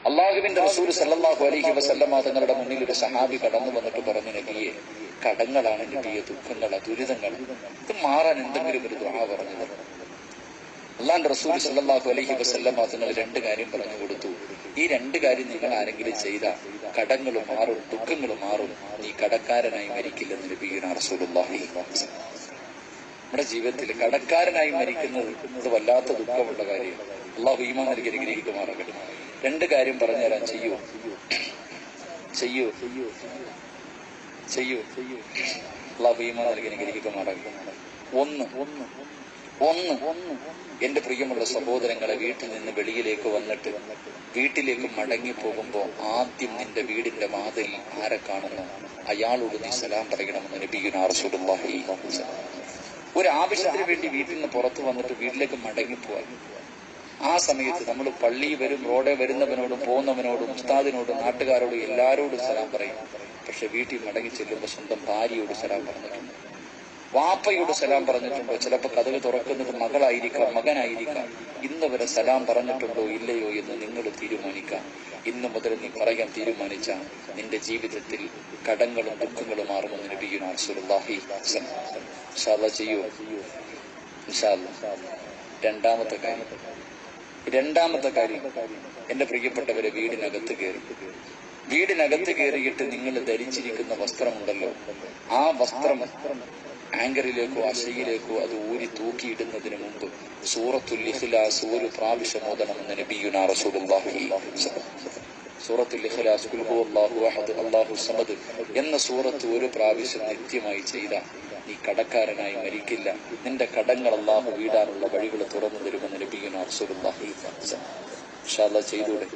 അള്ളാഹുവിന്റെ റസൂൽ സല്ലല്ലാഹു അലൈഹി വസല്ലമ തങ്ങളുടെ മുന്നിൽ ഒരു സഹാബി കടന്നു വന്നിട്ട് പറഞ്ഞു, നബിയെ, കടങ്ങളാണ് നബിയെ, ദുഃഖങ്ങളാണ്, ദുരിതങ്ങൾ, ഇത് മാറാൻ എന്തെങ്കിലും ഒരു ദുആ പറഞ്ഞു തരണം. അള്ളാഹുവിന്റെ റസൂൽ സല്ലല്ലാഹു അലൈഹി വസല്ലമ തങ്ങൾ രണ്ട് കാര്യം പറഞ്ഞു കൊടുത്തു. ഈ രണ്ട് കാര്യം നിങ്ങൾ ആരെങ്കിലും ചെയ്താൽ കടങ്ങൾ മാറും, ദുഃഖങ്ങൾ മാറും, നീ കടക്കാരനായി മരിക്കില്ലെന്ന് നബിയുനാ റസൂലുള്ളാഹി. നമ്മുടെ ജീവിതത്തിൽ കടക്കാരനായി മരിക്കുന്നത് അത് വല്ലാത്ത ദുഃഖമുള്ള കാര്യമാണ്. അള്ളാഹു ഈമാൻ നൽകി അനുഗ്രഹിക്കുമാറാകട്ടെ. രണ്ട് കാര്യം പറഞ്ഞുതരാൻ. ചെയ്യൂ അള്ളാഹു ഈമാൻ നൽകി അനുഗ്രഹിക്കുമാറാകട്ടെ. ഒന്ന് എന്റെ പ്രിയമുള്ള സഹോദരങ്ങളെ, വീട്ടിൽ നിന്ന് വെളിയിലേക്ക് വന്നിട്ട് വീട്ടിലേക്ക് മടങ്ങി പോകുമ്പോ ആദ്യം നിന്റെ വീടിന്റെ വാതിലിൽ ആരെ കാണുന്നു അയാളോട് നീ സലാം പറയണമെന്ന് നബിയുനാ റസൂലുള്ളാഹി. ഒരു ആവശ്യത്തിന് വേണ്ടി വീട്ടിൽ നിന്ന് പുറത്തു വന്നിട്ട് വീട്ടിലേക്ക് മടങ്ങിപ്പോവാൻ ആ സമയത്ത് നമ്മൾ പള്ളിയിൽ വരും, റോഡെ വരുന്നവനോടും പോകുന്നവനോടും ഉസ്താദിനോടും നാട്ടുകാരോടും എല്ലാരോടും സലാം പറയും. പക്ഷെ വീട്ടിൽ മടങ്ങി ചെല്ലുമ്പോൾ സ്വന്തം ഭാര്യയോട് സലാം പറഞ്ഞിട്ടുണ്ട്, വാപ്പയോട് സലാം പറഞ്ഞിട്ടുണ്ടോ? ചിലപ്പോൾ കതക് തുറക്കുന്നത് മകളായിരിക്കാം, മകനായിരിക്കാം. ഇന്ന് വരെ സലാം പറഞ്ഞിട്ടുണ്ടോ ഇല്ലയോ എന്ന് നിങ്ങൾ തീരുമാനിക്കാം. ഇന്നു മുതൽ നീ പറയാൻ തീരുമാനിച്ച നിന്റെ ജീവിതത്തിൽ കടങ്ങളും ദുഃഖങ്ങളും മാറുമെന്ന് നബിയുനാ റസൂലുള്ളാഹി. ഇൻഷാ അല്ലാഹ് ചെയ്യൂ. ഇൻഷാ അല്ലാഹ്. രണ്ടാമത്തെ കാര്യം എന്റെ പ്രിയപ്പെട്ടവരെ, വീടിനകത്ത് കയറിയിട്ട് നിങ്ങൾ ധരിച്ചിരിക്കുന്ന വസ്ത്രമുണ്ടല്ലോ, ആ വസ്ത്രം ആങ്കറിലേക്കോ അശയിലേക്കോ അത് ഊരി തൂക്കിയിടുന്നതിന് മുമ്പ് സൂറത്തുൽ ഇഖ്ലാസ് ഒരു പ്രാവശ്യം ഓതണമെന്ന് നബിയുനാ റസൂലുള്ളാഹി. സൂറത്തുൽ ഇഖ്ലാസ്, ഖുൽ ഹുവല്ലാഹു അഹദ് അല്ലാഹു സമദ് എന്ന സൂറത്ത് ഒരു പ്രാവശ്യം നിത്യമായി ചെയ്ത നീ കടക്കാരനായി മരിക്കില്ല. നിന്റെ കടങ്ങൾ അല്ലാഹു വീടാനുള്ള വഴികൾ തുറന്നു തരുമെന്ന് നബിയുനാ റസൂലുള്ളാഹി. ഇൻഷാ അല്ലാഹ് ചെയ്തൂടെ?